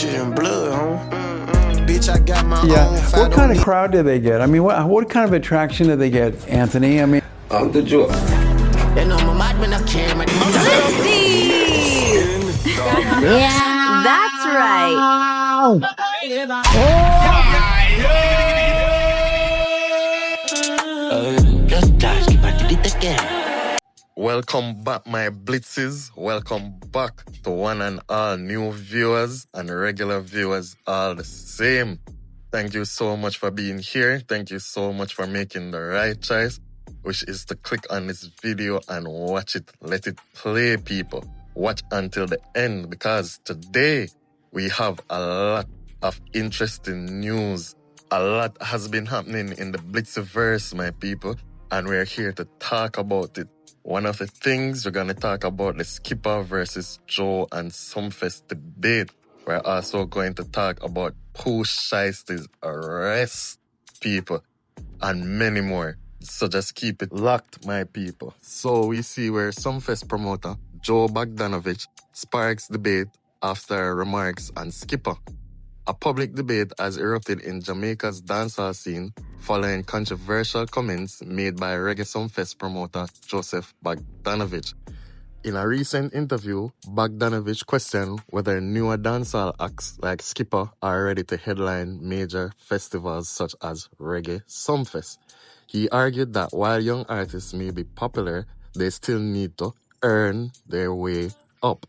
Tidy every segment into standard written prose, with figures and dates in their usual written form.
in blood, huh? Bitch, I got my own. What kind of crowd do they get? I mean, what kind of attraction do they get, Anthony? I mean, I'm the Joe. Yeah, that's right. Welcome back, my blitzes. Welcome back to one and all new viewers and regular viewers all the same. Thank you so much for being here. Thank you so much for making the right choice, which is to click on this video and watch it. Let it play, people. Watch until the end, because today we have a lot of interesting news. A lot has been happening in the Blitzverse, my people, and we're here to talk about it. One of the things we're going to talk about the Skippa versus Joe and Sumfest debate. We're also going to talk about Pooh Shiesty's arrest, people, and many more. So just keep it locked, my people. So we see where Sumfest promoter Joe Bagdonovich sparks debate after remarks on Skippa. A public debate has erupted in Jamaica's dancehall scene following controversial comments made by Reggae Sumfest promoter Joseph Bagdonovich. In a recent interview, Bagdonovich questioned whether newer dancehall acts like Skippa are ready to headline major festivals such as Reggae Sumfest. He argued that while young artists may be popular, they still need to earn their way up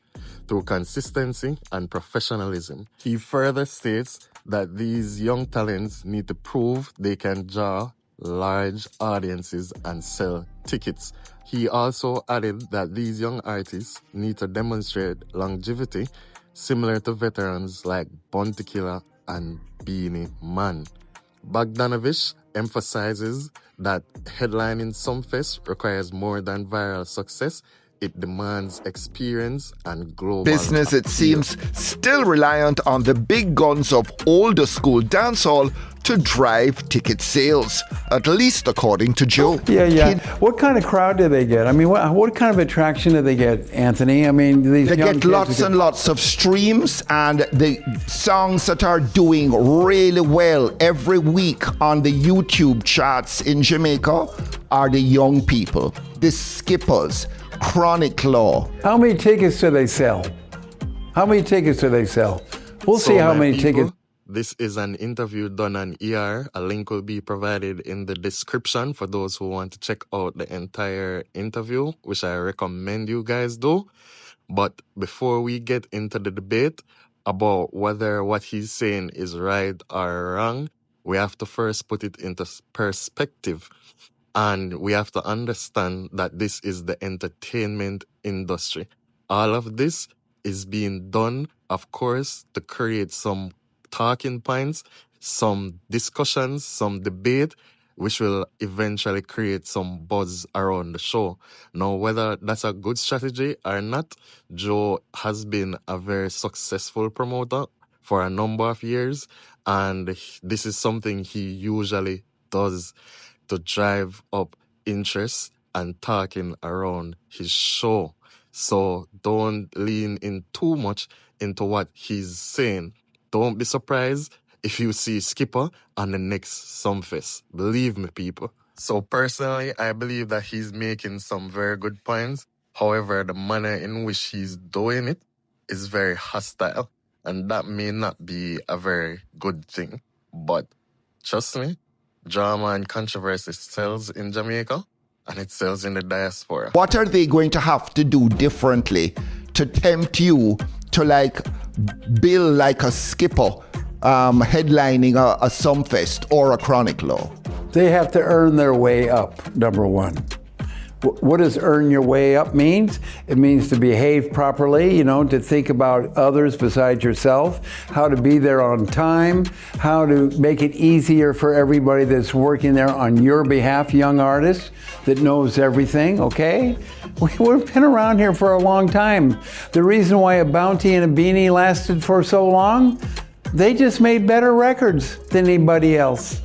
through consistency and professionalism. He further states that these young talents need to prove they can draw large audiences and sell tickets. He also added that these young artists need to demonstrate longevity similar to veterans like Bounty Killer and Beanie Man. Bagdonovich emphasizes that headlining Sumfest requires more than viral success. It demands experience and global business, it seems, still reliant on the big guns of older school dancehall to drive ticket sales, at least according to Joe. Yeah. What kind of crowd do they get? I mean, what kind of attraction do they get, Anthony? I mean, they get lots and lots of streams, and the songs that are doing really well every week on the YouTube charts in Jamaica are the young people, the Skippas, Chronic Law. How many tickets do they sell? How many tickets do they sell? We'll see how many tickets. This is an interview done on ER. A link will be provided in the description for those who want to check out the entire interview, which I recommend you guys do. But before we get into the debate about whether what he's saying is right or wrong, we have to first put it into perspective. And we have to understand that this is the entertainment industry. All of this is being done, of course, to create some talking points, some discussions, some debate, which will eventually create some buzz around the show. Now, whether that's a good strategy or not, Joe has been a very successful promoter for a number of years, and this is something he usually does to drive up interest and talking around his show. So don't lean in too much into what he's saying. Don't be surprised if you see Skippa on the next Sumfest. Believe me, people. So personally, I believe that he's making some very good points. However, the manner in which he's doing it is very hostile, and that may not be a very good thing. But trust me, drama and controversy sells in Jamaica, and it sells in the diaspora. What are they going to have to do differently to tempt you to bill like a Skipper headlining a Sumfest or a Chronic Law? They have to earn their way up, number one. What does earn your way up means? It means to behave properly, to think about others besides yourself, how to be there on time, how to make it easier for everybody that's working there on your behalf, young artist that knows everything, okay? We've been around here for a long time. The reason why a Bounty and a Beanie lasted for so long, they just made better records than anybody else.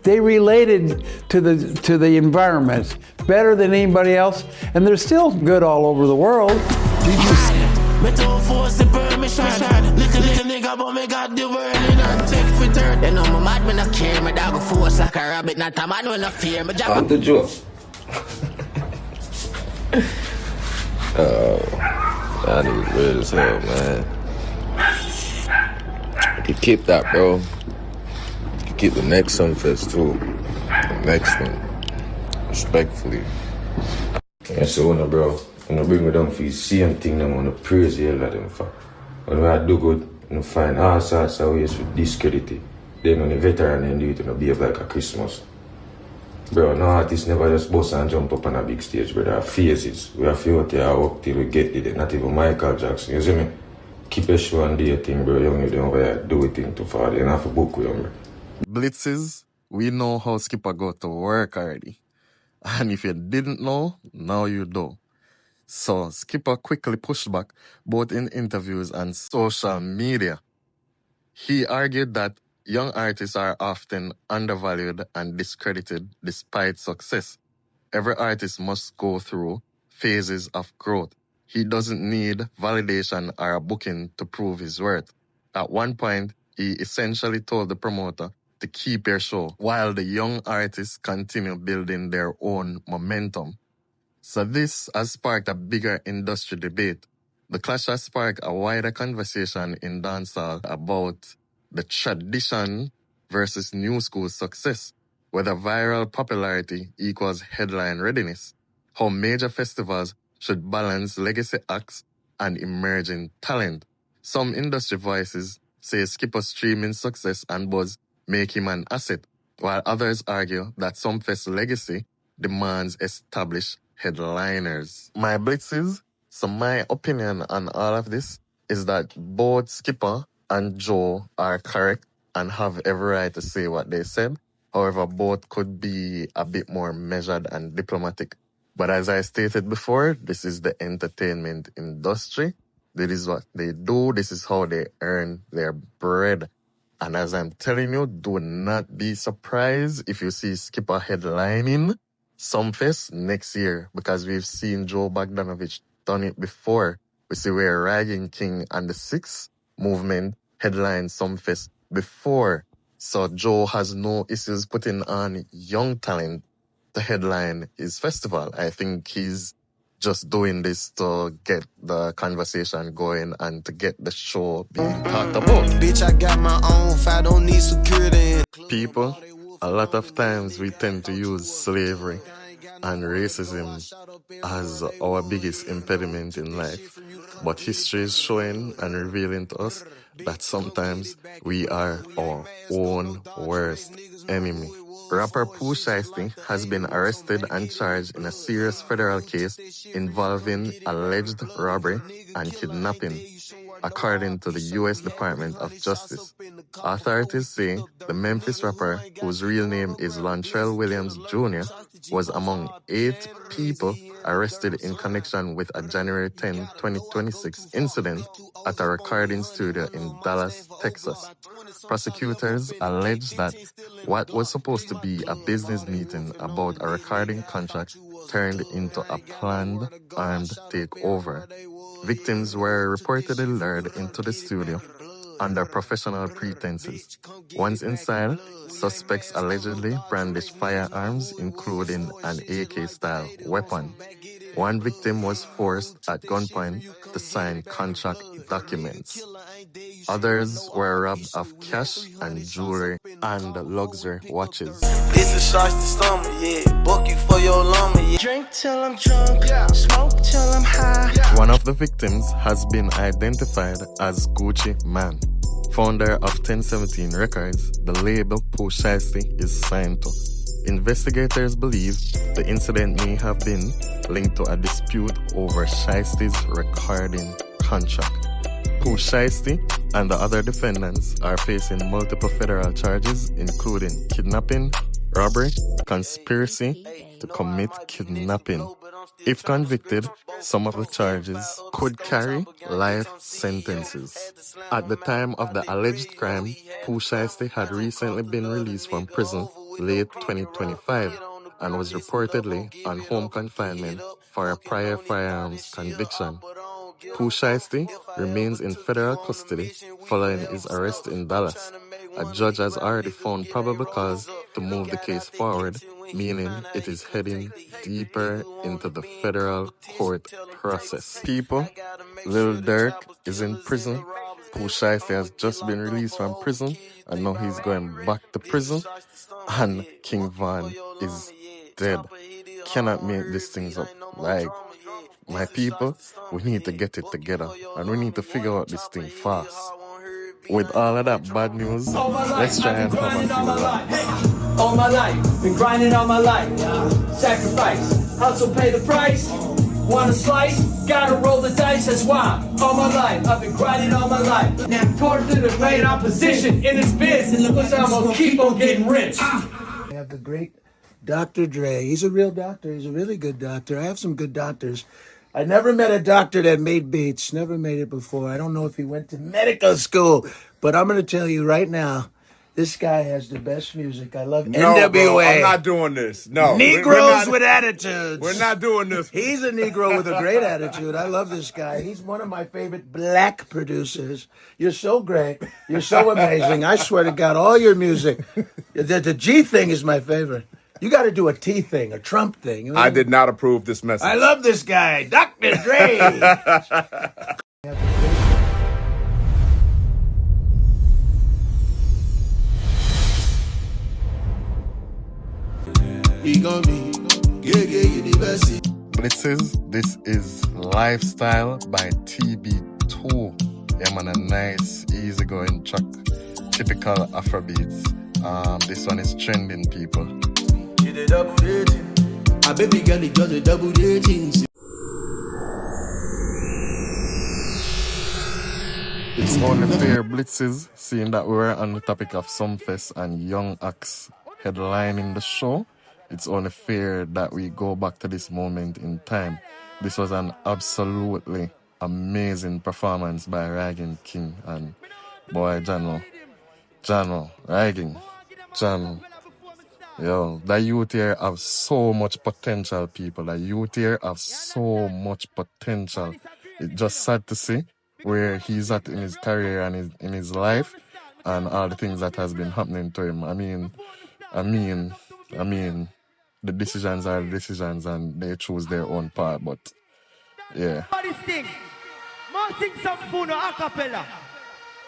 They related to the environment better than anybody else, and they're still good all over the world. Did you but me got the world in a take for turn. You know, my mad when I care, my dog force like a rabbit, not a man when I fear. My jack. On the joke. That is weird as hell, man. You can keep that, bro. You can keep the next Sumfest too. The next one. Respectfully. Yeah, so when bro, when I bring me down for the same thing, I want to praise the hell out of them for. When I do good, I find all sorts of ways to discredit it. Then when the veteran then do it, it'll behave like a Christmas. Bro, no artists never just bust and jump up on a big stage, bro. There are phases. We have to out there work till we get it. Not even Michael Jackson, you see me? Keep a show and do your thing, bro. You don't over here do a thing too far. You don't have to book with them, bro. Blitzes, we know how Skippa go to work already. And if you didn't know, now you do. So Skippa quickly pushed back, both in interviews and social media. He argued that young artists are often undervalued and discredited despite success. Every artist must go through phases of growth. He doesn't need validation or a booking to prove his worth. At one point, he essentially told the promoter to keep their show while the young artists continue building their own momentum. So this has sparked a bigger industry debate. The clash has sparked a wider conversation in dancehall about the tradition versus new school success, whether viral popularity equals headline readiness, how major festivals should balance legacy acts and emerging talent. Some industry voices say Skippa's streaming success and buzz make him an asset, while others argue that Sumfest's legacy demands established headliners. My blitzes, so my opinion on all of this is that both Skippa and Joe are correct and have every right to say what they said. However, both could be a bit more measured and diplomatic. But as I stated before, this is the entertainment industry. This is what they do. This is how they earn their bread. And as I'm telling you, do not be surprised if you see Skippa headlining Sumfest next year, because we've seen Joe Bagdonovich done it before. We see where Rygin King and the Six movement headlined Sumfest before. So Joe has no issues putting on young talent to headline his festival. I think he's just doing this to get the conversation going and to get the show being talked about. Bitch, I got my own, I don't need security. People, a lot of times we tend to use slavery and racism as our biggest impediment in life. But history is showing and revealing to us that sometimes we are our own worst enemy. Rapper Pooh Shiesty has been arrested and charged in a serious federal case involving alleged robbery and kidnapping, according to the U.S. Department of Justice. Authorities say the Memphis rapper, whose real name is Lontrell Williams Jr., was among 8 people arrested in connection with a January 10, 2026 incident at a recording studio in Dallas, Texas. Prosecutors allege that what was supposed to be a business meeting about a recording contract turned into a planned armed takeover. Victims were reportedly lured into the studio under professional pretenses. Once inside, suspects allegedly brandished firearms, including an AK-style weapon. One victim was forced at gunpoint to sign contract documents. Others were robbed of cash and jewelry and luxury watches. This is Shiesty summer, yeah. Book you for your lumber, yeah. Drink till I'm drunk, smoke till I'm high. One of the victims has been identified as Gucci Man, founder of 1017 Records, the label Pooh Shiesty is signed to. Investigators believe the incident may have been linked to a dispute over Shiesty's recording contract. Pooh Shiesty and the other defendants are facing multiple federal charges, including kidnapping, robbery, conspiracy to commit kidnapping. If convicted, some of the charges could carry life sentences. At the time of the alleged crime, Pooh Shiesty had recently been released from prison late 2025 and was reportedly on home confinement for a prior firearms conviction. Pooh Shiesty remains in federal custody following his arrest in Dallas. A judge has already found probable cause to move the case forward, meaning it is heading deeper into the federal court process. People, Lil Durk is in prison. Pooh Shiesty has just been released from prison, and now he's going back to prison. And King Von is dead. Cannot make these things up. Like, my people, we need to get it together, and we need to figure out this thing fast. With all of that bad news, let's try and have a few laughs. All my life, been grinding all my life. Sacrifice, hustle, pay the price. Want a slice? Gotta roll the dice, that's why. All my life, I've been grinding all my life. Now torn to the great opposition in this biz, and look I'm gonna keep on getting rich. I have the great Dr. Dre. He's a real doctor. He's a really good doctor. I have some good doctors. I never met a doctor that made beats. Never made it before. I don't know if he went to medical school, but I'm going to tell you right now, this guy has the best music. I love NWA. Bro, I'm not doing this. No. Negroes with attitudes. We're not doing this. He's a Negro with a great attitude. I love this guy. He's one of my favorite black producers. You're so great. You're so amazing. I swear to God, all your music. The G thing is my favorite. You got to do a T thing, a Trump thing. You know? I did not approve this message. I love this guy, Dr. Dre. Blitzes, this is Lifestyle by TB2. Yeah, man, a nice, easygoing track. Typical Afrobeats. This one is trending, people. She did double dating. A baby girl, it does a double dating. It's only fair, Blitzes, seeing that we were on the topic of Sumfest and young acts headlining the show. It's only fair that we go back to this moment in time. This was an absolutely amazing performance by Rygin King and boy Jano, Rygin, Jano. Yo, the youth here have so much potential, people. The youth here have so much potential. It's just sad to see where he's at in his career and in his life and all the things that has been happening to him. I mean, the decisions are decisions and they choose their own path, but yeah. This thing, more sing some Funo a cappella.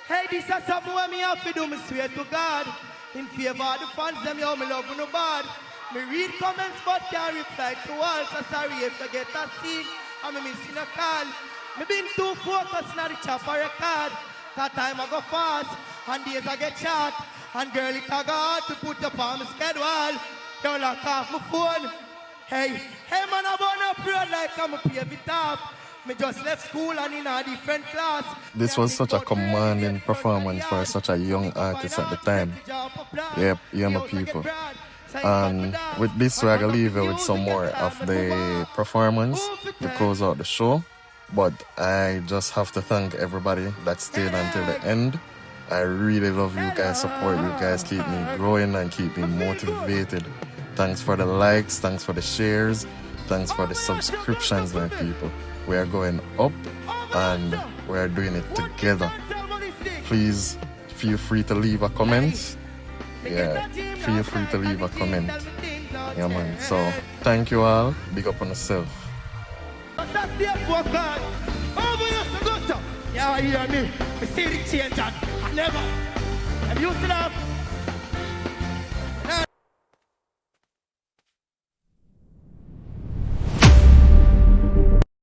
Hey, this is something where me have to do, me swear to God. In favor of the fans, them yo, me love no bad. Me read comments, but can't reply to all. So sorry if I get that scene, and me missing a call. Me been too focused on the chopper record. That time I go fast, and days I get shot. And girl, it a got to put up on my schedule. Yo, lock off my phone. Hey, man, I wanna pray like I'm a pavy top. Me just left school and in a different class. This was such a commanding performance for such a young artist at the time. Yep, yeah, my people. And with this, we're gonna leave you with some more of the performance to close out the show. But I just have to thank everybody that stayed until the end. I really love you guys' support. You guys keep me growing and keep me motivated. Thanks for the likes, thanks for the shares, thanks for the subscriptions, my people. We are going up and we are doing it together. Please feel free to leave a comment. Yeah, feel free to leave a comment. Yeah, man. So, thank you all. Big up on yourself. Yeah, you hear me? I see the change and I never. I'm used to that.